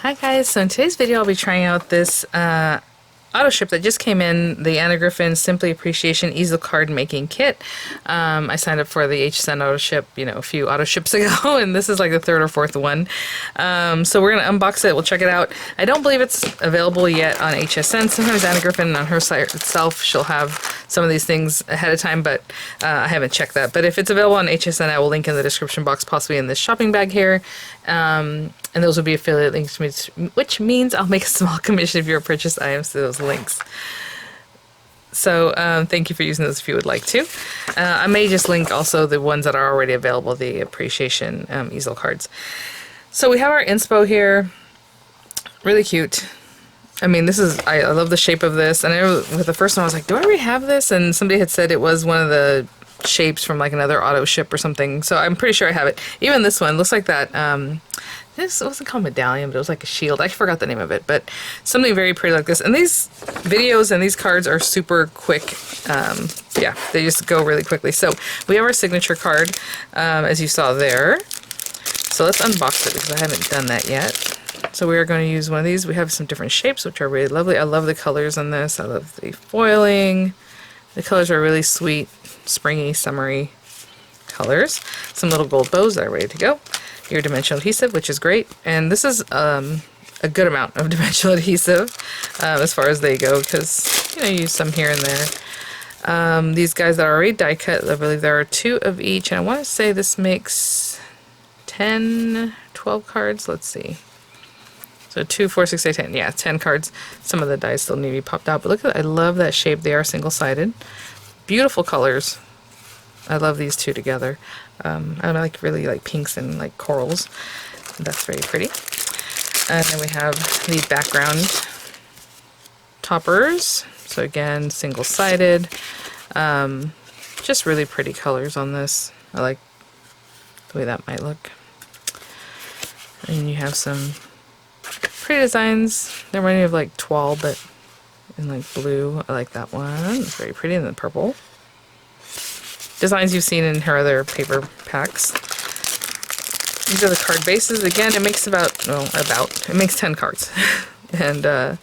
Hi guys, so in today's video I'll be trying out this Autoship that just came in, the Griffin Simply Appreciation Easel Card Making Kit. I signed up for the HSN Autoship, a few Autoships ago, and this is like the third or fourth one. So we're going to unbox it, we'll check it out. I don't believe it's available yet on HSN. Sometimes Griffin on her site itself, she'll have some of these things ahead of time, but I haven't checked that. But if it's available on HSN, I will link in the description box, possibly in this shopping bag here. And those will be affiliate links, which means I'll make a small commission if you purchase items to those links. So thank you for using those if you would like to. I may just link also the ones that are already available, the appreciation easel cards. So we have our inspo here, really cute. I mean, this is, I love the shape of this. And with the first one I was like, do I already have this? And somebody had said it was one of the shapes from like another Autoship or something. So I'm pretty sure I have it. Even this one looks like that. This wasn't called medallion, but it was like a shield. I forgot the name of it, but something very pretty like this. And these videos and these cards are super quick. Yeah, they just go really quickly. So we have our signature card, as you saw there. So let's unbox it because I haven't done that yet. So we are going to use one of these. We have some different shapes, which are really lovely. I love the colors on this. I love the foiling. The colors are really sweet, springy, summery colors. Some little gold bows that are ready to go. Your dimensional adhesive, which is great, and this is a good amount of dimensional adhesive as far as they go, because you use some here and there. These guys that are already die cut, I believe there are 2 of each, and I want to say this makes 10, 12 cards. Let's see. So 2, 4, 6, 8, 10. Yeah, 10 cards. Some of the dies still need to be popped out, but look at that. I love that shape. They are single-sided. Beautiful colors. I love these 2 together. I like really like pinks and like corals. That's very pretty. And then we have the background toppers. So again, single-sided. Just really pretty colors on this. I like the way that might look. And you have some pretty designs. They remind me of like Toile, but in like blue. I like that one. It's very pretty. And then purple. Designs you've seen in her other paper packs. These are the card bases. Again, it makes it makes 10 cards. And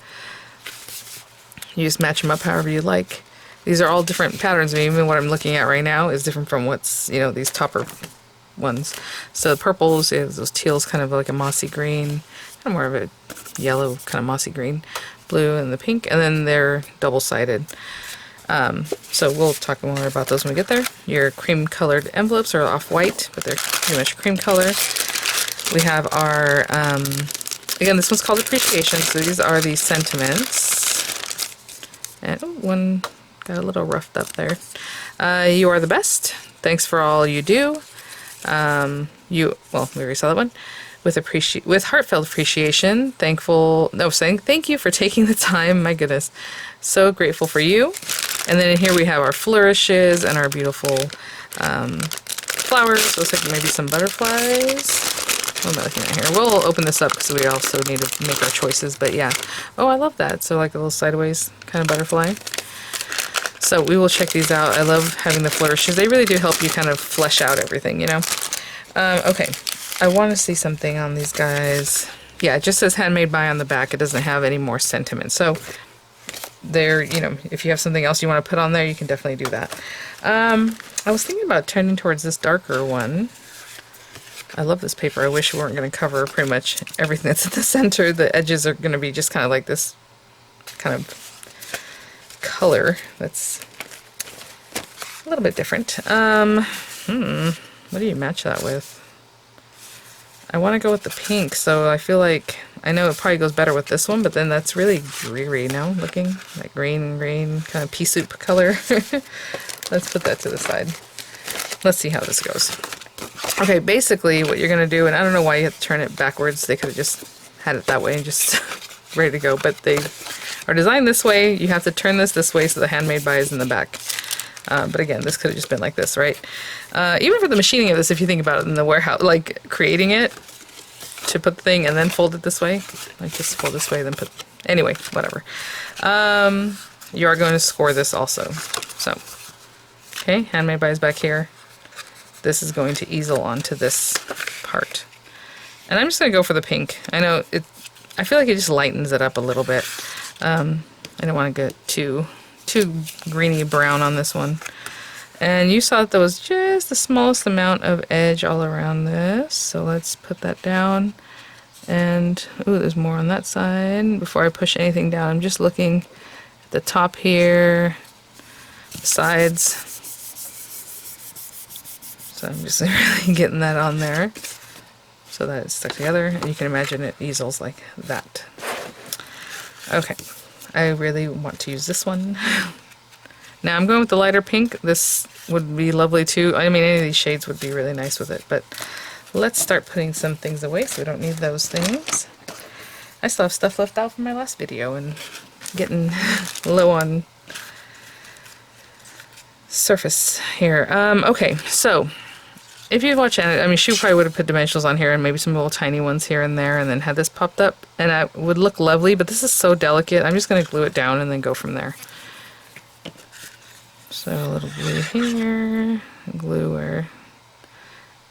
you just match them up however you like. These are all different patterns. I mean, even what I'm looking at right now is different from what's, these topper ones. So the purples, those teals, kind of like a mossy green, kind of more of a yellow, kind of mossy green, blue, and the pink, and then they're double-sided. So we'll talk more about those when we get there. Your cream colored envelopes are off-white, but they're pretty much cream color. We have our, again, this one's called Appreciation, so these are the sentiments. And one got a little roughed up there. You are the best. Thanks for all you do. Well, we already saw that one. With heartfelt appreciation, saying thank you for taking the time. My goodness, so grateful for you. And then in here we have our flourishes and our beautiful flowers. Looks like maybe some butterflies. What am I looking at here? We'll open this up because we also need to make our choices. But yeah, oh, I love that. So like a little sideways kind of butterfly. So we will check these out. I love having the flourishes. They really do help you kind of flesh out everything, Okay. I want to see something on these guys. Yeah, it just says handmade by on the back. It doesn't have any more sentiment. So there, if you have something else you want to put on there, you can definitely do that. I was thinking about turning towards this darker one. I love this paper. I wish we weren't going to cover pretty much everything that's at the center. The edges are going to be just kind of like this kind of color that's a little bit different. What do you match that with? I want to go with the pink, so I feel like, I know it probably goes better with this one, but then that's really dreary now looking, like green, kind of pea soup color. Let's put that to the side. Let's see how this goes. Okay, basically what you're going to do, and I don't know why you have to turn it backwards, they could have just had it that way and just ready to go, but they are designed this way. You have to turn this way so the handmade by is in the back. But again, this could have just been like this, right? Even for the machining of this, if you think about it in the warehouse, like creating it to put the thing and then fold it this way, like just fold this way, then put, anyway, whatever. You are going to score this also. So, okay, handmade by is back here. This is going to easel onto this part. And I'm just going to go for the pink. I know I feel like it just lightens it up a little bit. I don't want to get too greeny brown on this one. And you saw that there was just the smallest amount of edge all around this. So let's put that down. And, ooh, there's more on that side. Before I push anything down, I'm just looking at the top here, the sides. So I'm just really getting that on there so that it's stuck together. And you can imagine it easels like that. Okay, I really want to use this one. Now I'm going with the lighter pink. This would be lovely too. I mean, any of these shades would be really nice with it, but let's start putting some things away so we don't need those things. I still have stuff left out from my last video and getting low on surface here. Okay, so if you've watched it, I mean, she probably would have put dimensionals on here and maybe some little tiny ones here and there and then had this popped up and it would look lovely, but this is so delicate. I'm just going to glue it down and then go from there. So a little glue here, glue where,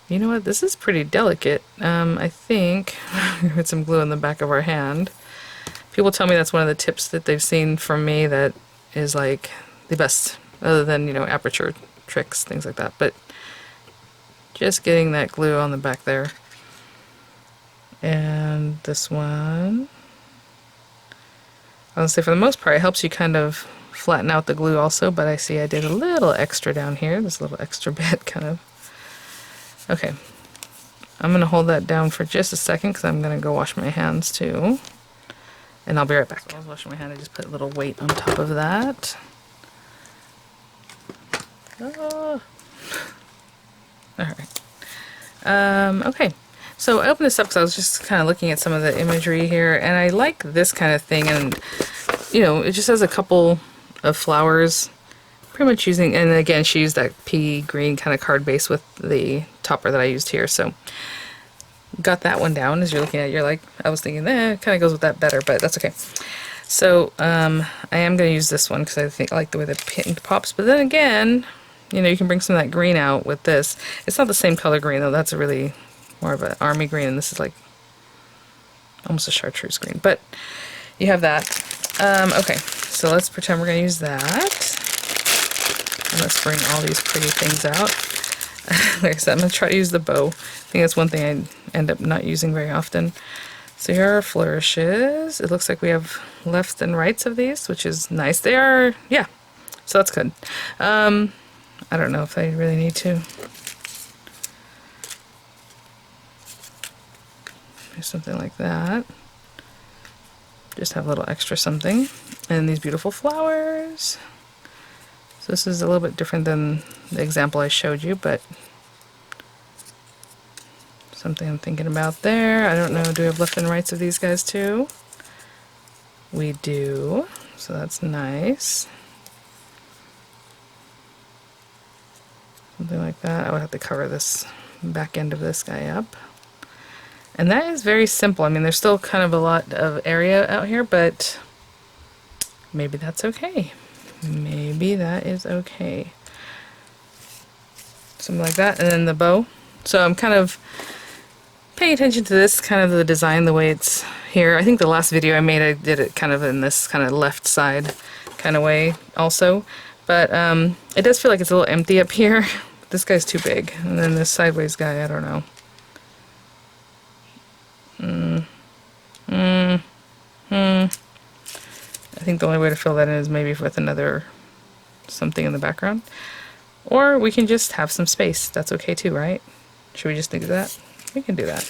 you know what, this is pretty delicate. I think, put some glue in the back of our hand. People tell me that's one of the tips that they've seen from me that is like the best, other than, you know, aperture tricks, things like that. But just getting that glue on the back there. And this one, I would say for the most part, it helps you kind of flatten out the glue also, but I see I did a little extra down here, this little extra bit kind of. Okay, I'm going to hold that down for just a second because I'm going to go wash my hands too. And I'll be right back. So I was washing my hand, I just put a little weight on top of that. Oh. Alright. Okay, so I opened this up because I was just kind of looking at some of the imagery here, and I like this kind of thing, and you know, it just has a couple of flowers, pretty much using, and again, she used that pea green kind of card base with the topper that I used here, so got that one down. As you're looking at it, you're like, I was thinking, it kind of goes with that better, but that's okay. So, I am going to use this one because I think I like the way the pink pops, but then again, you know, you can bring some of that green out with this. It's not the same color green, though. That's a really more of an army green, and this is like almost a chartreuse green, but you have that. Okay, so let's pretend we're going to use that. And let's bring all these pretty things out. Like I said, I'm going to try to use the bow. I think that's one thing I end up not using very often. So here are our flourishes. It looks like we have lefts and rights of these, which is nice. They are, yeah, so that's good. I don't know if I really need to. Do something like that. Just have a little extra something. And these beautiful flowers. So this is a little bit different than the example I showed you, but something I'm thinking about there. I don't know, do we have left and rights of these guys too? We do, so that's nice. Something like that. I would have to cover this back end of this guy up. And that is very simple. I mean, there's still kind of a lot of area out here, but maybe that's okay. Maybe that is okay. Something like that. And then the bow. So I'm kind of paying attention to this, kind of the design, the way it's here. I think the last video I made, I did it kind of in this kind of left side kind of way also. But it does feel like it's a little empty up here. This guy's too big. And then this sideways guy, I don't know. I think the only way to fill that in is maybe with another something in the background. Or we can just have some space. That's okay too, right? Should we just do that? We can do that.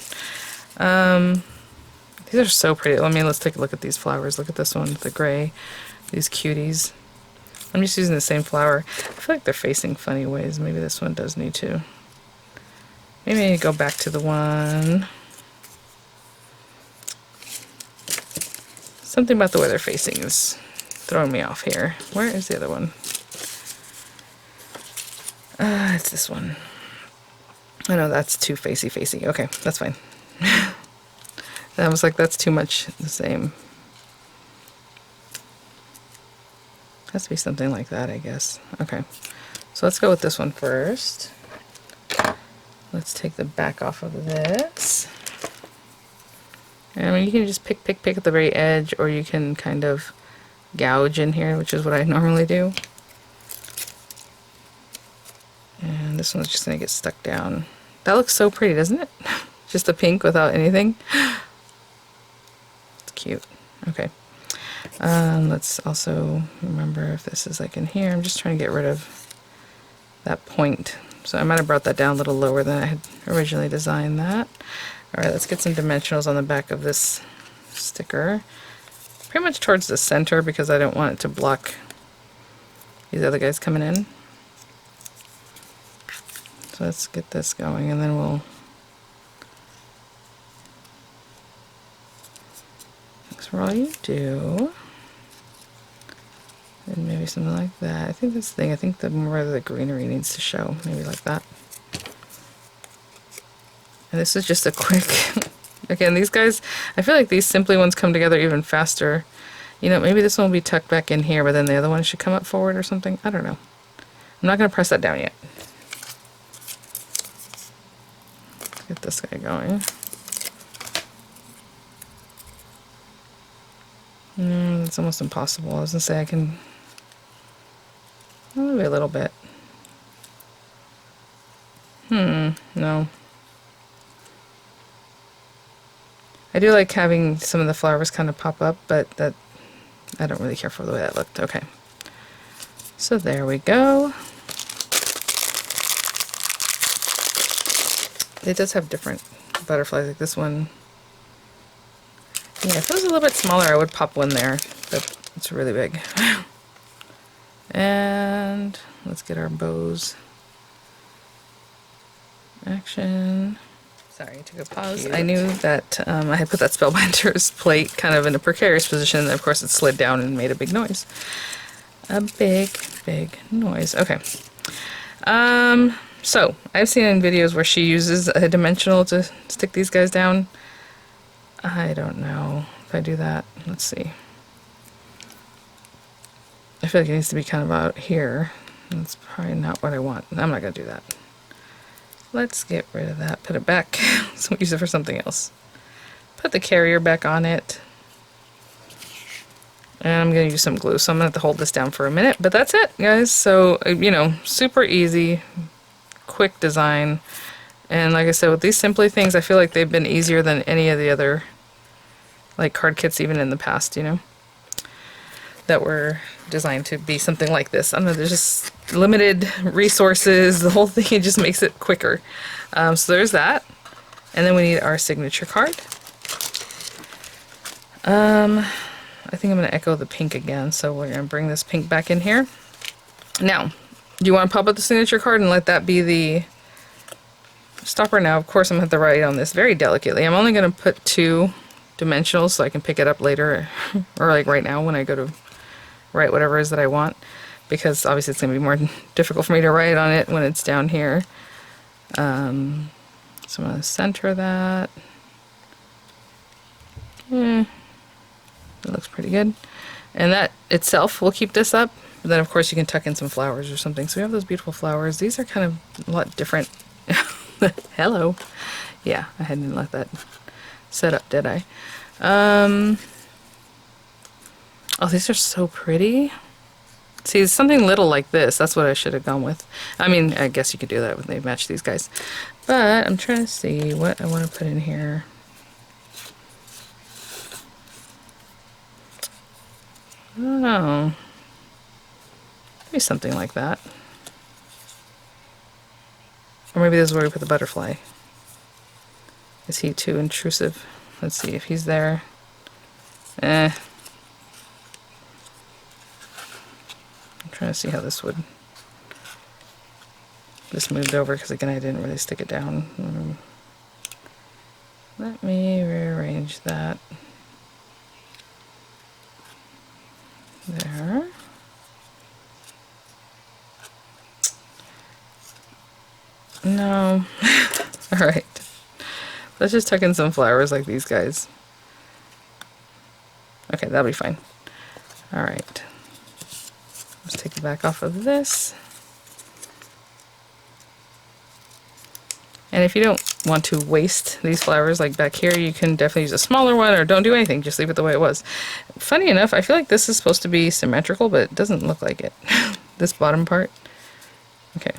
These are so pretty. Let's take a look at these flowers. Look at this one, the gray. These cuties. I'm just using the same flower. I feel like they're facing funny ways. Maybe this one does need to. Maybe I need to go back to the one. Something about the way they're facing is throwing me off here. Where is the other one? It's this one. I know that's too facey. Okay, that's fine. I was like, that's too much the same. Has to be something like that, I guess. Okay, so let's go with this one first. Let's take the back off of this. I mean, you can just pick at the very edge, or you can kind of gouge in here, which is what I normally do. And this one's just gonna get stuck down. That looks so pretty, doesn't it? Just a pink without anything. It's cute. Okay. Let's also remember if this is like in here. I'm just trying to get rid of that point. So I might have brought that down a little lower than I had originally designed that. Alright, let's get some dimensionals on the back of this sticker. Pretty much towards the center because I don't want it to block these other guys coming in. So let's get this going, and then we'll... That's where all you do. And maybe something like that. I think this thing, I think the more of the greenery needs to show. Maybe like that. And this is just a quick... Again, these guys, I feel like these Simply ones come together even faster. You know, maybe this one will be tucked back in here, but then the other one should come up forward or something. I don't know. I'm not going to press that down yet. Let's get this guy going. It's almost impossible. I was going to say I can... Maybe a little bit. No. I do like having some of the flowers kind of pop up, but that I don't really care for the way that looked. Okay. So there we go. It does have different butterflies, like this one. Yeah, if it was a little bit smaller, I would pop one there, but it's really big. And let's get our bows. Action. Sorry, I took a pause. Cute. I knew that I had put that Spellbinder's plate kind of in a precarious position, and of course it slid down and made a big noise. A big, big noise. Okay. So, I've seen in videos where she uses a dimensional to stick these guys down. I don't know if I do that. Let's see. I feel like it needs to be kind of out here. That's probably not what I want. I'm not going to do that. Let's get rid of that. Put it back. So we'll use it for something else. Put the carrier back on it. And I'm going to use some glue. So I'm going to have to hold this down for a minute. But that's it, guys. So, you know, super easy, quick design. And like I said, with these Simply things, I feel like they've been easier than any of the other, like, card kits even in the past, you know, that were designed to be something like this. I don't know, there's just limited resources. The whole thing, it just makes it quicker. So there's that. And then we need our signature card. I think I'm going to echo the pink again, so we're going to bring this pink back in here. Now, do you want to pop up the signature card and let that be the stopper? Now, of course, I'm going to have to write on this very delicately. I'm only going to put 2 dimensionals so I can pick it up later, or like right now when I go to write whatever it is that I want, because obviously it's going to be more difficult for me to write on it when it's down here. So I'm going to center that. It looks pretty good. And that itself will keep this up. But then of course you can tuck in some flowers or something. So we have those beautiful flowers. These are kind of a lot different. Hello. Yeah, I hadn't let that set up, did I? Oh, these are so pretty. See, something little like this, that's what I should have gone with. I mean, I guess you could do that when they match these guys. But I'm trying to see what I want to put in here. I don't know. Maybe something like that. Or maybe this is where we put the butterfly. Is he too intrusive? Let's see if he's there. I'm trying to see how this would... This moved over because again I didn't really stick it down. Let me rearrange that. There. No. Alright. Let's just tuck in some flowers like these guys. Okay, that'll be fine. Alright. Let's take the back off of this. And if you don't want to waste these flowers, like back here, you can definitely use a smaller one, or don't do anything, just leave it the way it was. Funny enough, I feel like this is supposed to be symmetrical, but it doesn't look like it. This bottom part. Okay.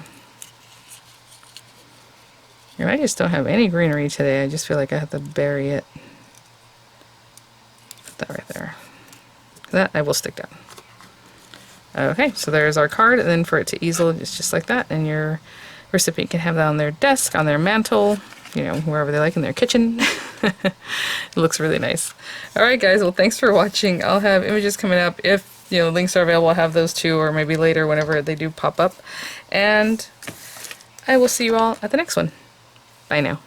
And I just don't have any greenery today. I just feel like I have to bury it. Put that right there. That I will stick down. Okay, so there's our card, and then for it to easel, it's just like that, and your recipient can have that on their desk, on their mantle, you know, wherever they like in their kitchen. It looks really nice. Alright guys, well thanks for watching. I'll have images coming up. If, you know, links are available, I'll have those too, or maybe later whenever they do pop up. And I will see you all at the next one. Bye now.